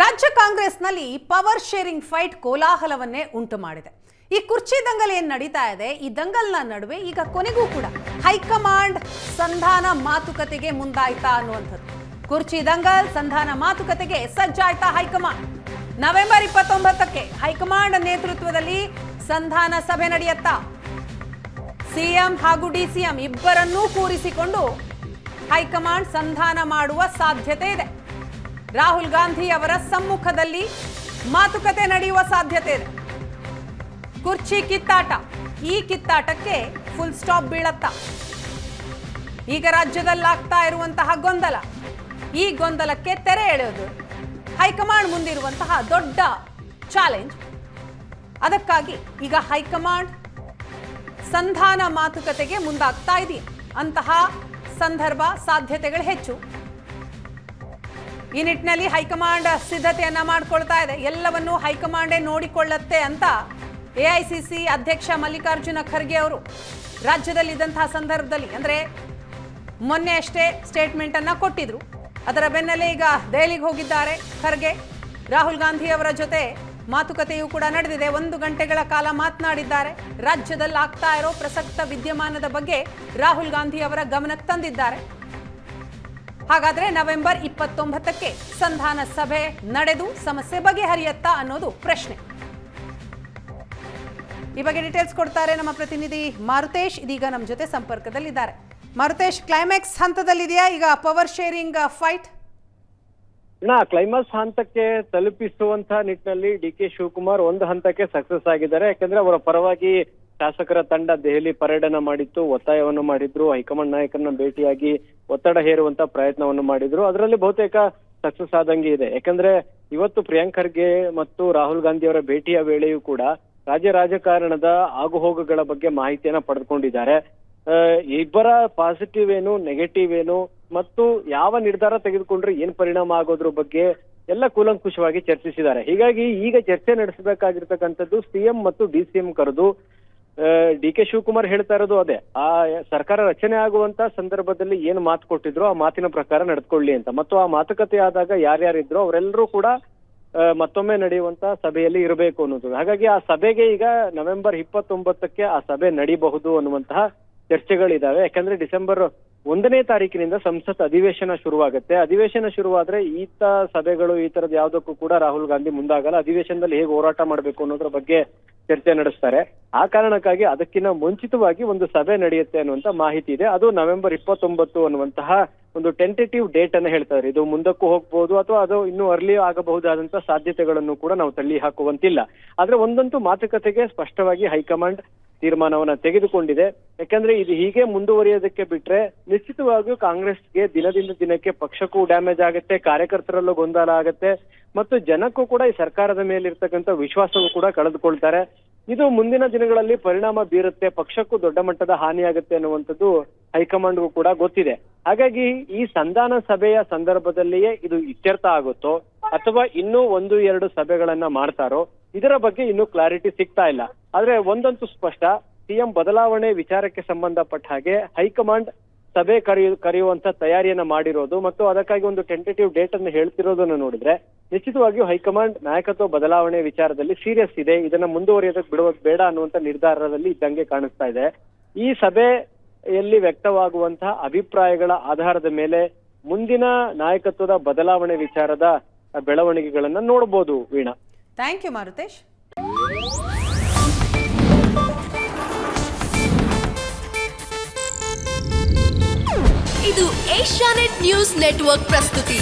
ರಾಜ್ಯ ಕಾಂಗ್ರೆಸ್ನಲ್ಲಿ power sharing fight ಕೋಲಾಹಲವನ್ನೇ ಉಂಟು ಮಾಡಿದೆ. ಈ ಕುರ್ಚಿ ದಂಗಲ್ ಏನು ನಡೀತಾ ಇದೆ, ಈ ದಂಗಲ್ನ ನಡುವೆ ಈಗ ಕೊನೆಗೂ ಕೂಡ ಹೈಕಮಾಂಡ್ ಸಂಧಾನ ಮಾತುಕತೆಗೆ ಮುಂದಾಯ್ತಾ ಅನ್ನುವಂಥದ್ದು. ಕುರ್ಚಿ ದಂಗಲ್ ಸಂಧಾನ ಮಾತುಕತೆಗೆ ಸಜ್ಜಾಯ್ತಾ ಹೈಕಮಾಂಡ್. ನವೆಂಬರ್ 29ಕ್ಕೆ ಹೈಕಮಾಂಡ್ ನೇತೃತ್ವದಲ್ಲಿ ಸಂಧಾನ ಸಭೆ ನಡೆಯುತ್ತಾ. ಸಿಎಂ ಹಾಗೂ ಡಿಸಿಎಂ ಇಬ್ಬರನ್ನೂ ಕೂರಿಸಿಕೊಂಡು ಹೈಕಮಾಂಡ್ ಸಂಧಾನ ಮಾಡುವ ಸಾಧ್ಯತೆ ಇದೆ. ರಾಹುಲ್ ಗಾಂಧಿ ಅವರ ಸಮ್ಮುಖದಲ್ಲಿ ಮಾತುಕತೆ ನಡೆಯುವ ಸಾಧ್ಯತೆ ಇದೆ. ಕುರ್ಚಿ ಕಿತ್ತಾಟ, ಈ ಕಿತ್ತಾಟಕ್ಕೆ ಫುಲ್ ಸ್ಟಾಪ್ ಬೀಳತ್ತಾ? ಈಗ ರಾಜ್ಯದಲ್ಲಾಗ್ತಾ ಇರುವಂತಹ ಗೊಂದಲ, ಈ ಗೊಂದಲಕ್ಕೆ ತೆರೆ ಎಳೆಯೋದು ಹೈಕಮಾಂಡ್ ಮುಂದಿರುವಂತಹ ದೊಡ್ಡ ಚಾಲೆಂಜ್. ಅದಕ್ಕಾಗಿ ಈಗ ಹೈಕಮಾಂಡ್ ಸಂಧಾನ ಮಾತುಕತೆಗೆ ಮುಂದಾಗ್ತಾ ಇದೆ. ಅಂತಹ ಸಂದರ್ಭ ಸಾಧ್ಯತೆಗಳು ಹೆಚ್ಚು. ಈ ನಿಟ್ಟಿನಲ್ಲಿ ಹೈಕಮಾಂಡ್ ಸಿದ್ಧತೆಯನ್ನ ಮಾಡಿಕೊಳ್ತಾ ಇದೆ. ಎಲ್ಲವನ್ನೂ ಹೈಕಮಾಂಡೇ ನೋಡಿಕೊಳ್ಳುತ್ತೆ ಅಂತ ಎಐಸಿಸಿ ಅಧ್ಯಕ್ಷ ಮಲ್ಲಿಕಾರ್ಜುನ ಖರ್ಗೆ ಅವರು ರಾಜ್ಯದಲ್ಲಿದ್ದಂತಹ ಸಂದರ್ಭದಲ್ಲಿ, ಅಂದರೆ ಮೊನ್ನೆ ಅಷ್ಟೇ ಸ್ಟೇಟ್ಮೆಂಟ್ ಅನ್ನ ಕೊಟ್ಟಿದ್ರು. ಅದರ ಬೆನ್ನಲ್ಲೇ ಈಗ ದೆಹಲಿಗೆ ಹೋಗಿದ್ದಾರೆ ಖರ್ಗೆ. ರಾಹುಲ್ ಗಾಂಧಿ ಅವರ ಜೊತೆ ಮಾತುಕತೆಯೂ ಕೂಡ ನಡೆದಿದೆ. 1 ಗಂಟೆಗಳ ಕಾಲ ಮಾತನಾಡಿದ್ದಾರೆ. ರಾಜ್ಯದಲ್ಲಿ ಆಗ್ತಾ ಇರೋ ಪ್ರಸಕ್ತ ವಿದ್ಯಮಾನದ ಬಗ್ಗೆ ರಾಹುಲ್ ಗಾಂಧಿ ಅವರ ಗಮನಕ್ಕೆ ತಂದಿದ್ದಾರೆ. ಹಾಗಾದ್ರೆ ನವೆಂಬರ್ 29ಕ್ಕೆ ಸಂಧಾನ ಸಭೆ ನಡೆದು ಸಮಸ್ಯೆ ಬಗೆಹರಿಯತ್ತಾ ಅನ್ನೋದು ಪ್ರಶ್ನೆ. ಈ ಬಗ್ಗೆ ಡೀಟೇಲ್ಸ್ ಕೊಡ್ತಾರೆ ನಮ್ಮ ಪ್ರತಿನಿಧಿ ಮಾರುತೇಶ್, ಇದೀಗ ನಮ್ಮ ಜೊತೆ ಸಂಪರ್ಕದಲ್ಲಿದ್ದಾರೆ. ಮಾರುತೇಶ್, ಕ್ಲೈಮ್ಯಾಕ್ಸ್ ಹಂತದಲ್ಲಿದೆಯಾ ಈಗ ಪವರ್ ಶೇರಿಂಗ್ ಫೈಟ್? ಕ್ಲೈಮ್ಯಾಕ್ಸ್ ಹಂತಕ್ಕೆ ತಲುಪಿಸುವಂತ ನಿಟ್ಟಿನಲ್ಲಿ ಡಿ.ಕೆ. ಶಿವಕುಮಾರ್ ಒಂದು ಹಂತಕ್ಕೆ ಸಕ್ಸಸ್ ಆಗಿದ್ದಾರೆ. ಯಾಕಂದ್ರೆ ಅವರ ಪರವಾಗಿ ಶಾಸಕರ ತಂಡ ದೆಹಲಿ ಪರೇಡ್ ಅನ್ನ ಮಾಡಿತ್ತು, ಒತ್ತಾಯವನ್ನು ಮಾಡಿದ್ರು, ಹೈಕಮಾಂಡ್ ನಾಯಕರನ್ನ ಭೇಟಿಯಾಗಿ ಒತ್ತಡ ಹೇರುವಂತ ಪ್ರಯತ್ನವನ್ನು ಮಾಡಿದ್ರು. ಅದರಲ್ಲಿ ಬಹುತೇಕ ಸಕ್ಸಸ್ ಆದಂಗೆ ಇದೆ. ಯಾಕಂದ್ರೆ ಇವತ್ತು ಪ್ರಿಯಾಂಕ್ ಖರ್ಗೆ ಮತ್ತು ರಾಹುಲ್ ಗಾಂಧಿ ಅವರ ಭೇಟಿಯ ವೇಳೆಯೂ ಕೂಡ ರಾಜ್ಯ ರಾಜಕಾರಣದ ಆಗುಹೋಗುಗಳ ಬಗ್ಗೆ ಮಾಹಿತಿಯನ್ನ ಪಡೆದುಕೊಂಡಿದ್ದಾರೆ. ಇಬ್ಬರ ಪಾಸಿಟಿವ್ ಏನು, ನೆಗೆಟಿವ್ ಏನು ಮತ್ತು ಯಾವ ನಿರ್ಧಾರ ತೆಗೆದುಕೊಂಡ್ರೆ ಏನ್ ಪರಿಣಾಮ ಆಗೋದ್ರ ಬಗ್ಗೆ ಎಲ್ಲ ಕೂಲಂಕುಷವಾಗಿ ಚರ್ಚಿಸಿದ್ದಾರೆ. ಹೀಗಾಗಿ ಈಗ ಚರ್ಚೆ ನಡೆಸಬೇಕಾಗಿರ್ತಕ್ಕಂಥದ್ದು ಸಿಎಂ ಮತ್ತು ಡಿಸಿಎಂ ಕರೆದು ಡಿ.ಕೆ. ಶಿವಕುಮಾರ್ ಹೇಳ್ತಾ ಇರೋದು ಅದೇ, ಆ ಸರ್ಕಾರ ರಚನೆ ಆಗುವಂತ ಸಂದರ್ಭದಲ್ಲಿ ಏನ್ ಮಾತು ಕೊಟ್ಟಿದ್ರು ಆ ಮಾತಿನ ಪ್ರಕಾರ ನಡೆದುಕೊಳ್ಳಿ ಅಂತ. ಮತ್ತು ಆ ಮಾತುಕತೆ ಆದಾಗ ಯಾರ್ಯಾರಿದ್ರು ಅವರೆಲ್ಲರೂ ಕೂಡ ಮತ್ತೊಮ್ಮೆ ನಡೆಯುವಂತ ಸಭೆಯಲ್ಲಿ ಇರಬೇಕು ಅನ್ನೋದು. ಹಾಗಾಗಿ ಆ ಸಭೆಗೆ ಈಗ ನವೆಂಬರ್ 29ಕ್ಕೆ ಆ ಸಭೆ ನಡೀಬಹುದು ಅನ್ನುವಂತಹ ಚರ್ಚೆಗಳಿದಾವೆ. ಯಾಕಂದ್ರೆ ಡಿಸೆಂಬರ್ 1ನೇ ತಾರೀಕಿನಿಂದ ಸಂಸತ್ ಅಧಿವೇಶನ ಶುರುವಾಗುತ್ತೆ. ಅಧಿವೇಶನ ಶುರುವಾದ್ರೆ ಈತ ಸಭೆಗಳು ಈ ತರದ ಯಾವ್ದಕ್ಕೂ ಕೂಡ ರಾಹುಲ್ ಗಾಂಧಿ ಮುಂದಾಗಲ್ಲ. ಅಧಿವೇಶನದಲ್ಲಿ ಹೇಗೆ ಹೋರಾಟ ಮಾಡಬೇಕು ಅನ್ನೋದ್ರ ಬಗ್ಗೆ ಚರ್ಚೆ ನಡೆಸ್ತಾರೆ. ಆ ಕಾರಣಕ್ಕಾಗಿ ಅದಕ್ಕಿಂತ ಮುಂಚಿತವಾಗಿ ಒಂದು ಸಭೆ ನಡೆಯುತ್ತೆ ಅನ್ನುವಂತ ಮಾಹಿತಿ ಇದೆ. ಅದು ನವೆಂಬರ್ 29 ಅನ್ನುವಂತಹ ಒಂದು ಟೆಂಟೇಟಿವ್ ಡೇಟ್ ಅನ್ನ ಹೇಳ್ತಾರೆ. ಇದು ಮುಂದಕ್ಕೂ ಹೋಗ್ಬೋದು ಅಥವಾ ಅದು ಇನ್ನೂ ಅರ್ಲಿ ಆಗಬಹುದಾದಂತಹ ಸಾಧ್ಯತೆಗಳನ್ನು ಕೂಡ ನಾವು ತಳ್ಳಿ ಹಾಕುವಂತಿಲ್ಲ. ಆದ್ರೆ ಒಂದಂತೂ ಮಾತುಕತೆಗೆ ಸ್ಪಷ್ಟವಾಗಿ ಹೈಕಮಾಂಡ್ ತೀರ್ಮಾನವನ್ನ ತೆಗೆದುಕೊಂಡಿದೆ. ಯಾಕಂದ್ರೆ ಇದು ಹೀಗೆ ಮುಂದುವರಿಯೋದಕ್ಕೆ ಬಿಟ್ರೆ ನಿಶ್ಚಿತವಾಗಿಯೂ ಕಾಂಗ್ರೆಸ್ಗೆ ದಿನದಿಂದ ದಿನಕ್ಕೆ ಪಕ್ಷಕ್ಕೂ ಡ್ಯಾಮೇಜ್ ಆಗುತ್ತೆ, ಕಾರ್ಯಕರ್ತರಲ್ಲೂ ಗೊಂದಲ ಆಗುತ್ತೆ ಮತ್ತು ಜನಕ್ಕೂ ಕೂಡ ಈ ಸರ್ಕಾರದ ಮೇಲಿರ್ತಕ್ಕಂಥ ವಿಶ್ವಾಸವೂ ಕೂಡ ಕಳೆದುಕೊಳ್ತಾರೆ. ಇದು ಮುಂದಿನ ದಿನಗಳಲ್ಲಿ ಪರಿಣಾಮ ಬೀರುತ್ತೆ, ಪಕ್ಷಕ್ಕೂ ದೊಡ್ಡ ಮಟ್ಟದ ಹಾನಿಯಾಗುತ್ತೆ ಅನ್ನುವಂಥದ್ದು ಹೈಕಮಾಂಡ್ಗೂ ಕೂಡ ಗೊತ್ತಿದೆ. ಹಾಗಾಗಿ ಈ ಸಂಧಾನ ಸಭೆಯ ಸಂದರ್ಭದಲ್ಲಿಯೇ ಇದು ಇತ್ಯರ್ಥ ಆಗುತ್ತೋ ಅಥವಾ ಇನ್ನೂ 1-2 ಸಭೆಗಳನ್ನ ಮಾಡ್ತಾರೋ ಇದರ ಬಗ್ಗೆ ಇನ್ನೂ ಕ್ಲಾರಿಟಿ ಸಿಗ್ತಾ ಇಲ್ಲ. ಆದ್ರೆ ಒಂದಂತೂ ಸ್ಪಷ್ಟ, ಸಿಎಂ ಬದಲಾವಣೆ ವಿಚಾರಕ್ಕೆ ಸಂಬಂಧಪಟ್ಟ ಹಾಗೆ ಹೈಕಮಾಂಡ್ ಸಭೆ ಕರೆಯುವಂತ ತಯಾರಿಯನ್ನ ಮಾಡಿರೋದು ಮತ್ತು ಅದಕ್ಕಾಗಿ ಒಂದು ಟೆಂಟೇಟಿವ್ ಡೇಟ್ ಅನ್ನು ಹೇಳ್ತಿರೋದನ್ನ ನೋಡಿದ್ರೆ ನಿಶ್ಚಿತವಾಗಿಯೂ ಹೈಕಮಾಂಡ್ ನಾಯಕತ್ವ ಬದಲಾವಣೆ ವಿಚಾರದಲ್ಲಿ ಸೀರಿಯಸ್ ಇದೆ. ಇದನ್ನ ಮುಂದುವರಿಯೋದಕ್ಕೆ ಬಿಡುವುದು ಬೇಡ ಅನ್ನುವಂತ ನಿರ್ಧಾರದಲ್ಲಿ ಇದ್ದಂಗೆ ಕಾಣಿಸ್ತಾ ಇದೆ. ಈ ಸಭೆಯಲ್ಲಿ ವ್ಯಕ್ತವಾಗುವಂತಹ ಅಭಿಪ್ರಾಯಗಳ ಆಧಾರದ ಮೇಲೆ ಮುಂದಿನ ನಾಯಕತ್ವದ ಬದಲಾವಣೆ ವಿಚಾರದ ಬೆಳವಣಿಗೆಗಳನ್ನ ನೋಡಬಹುದು. Veena, thank you Marutesh. ಇದು ಏಷ್ಯಾನೆಟ್ ನ್ಯೂಸ್ ನೆಟ್ವರ್ಕ್ ಪ್ರಸ್ತುತಿ.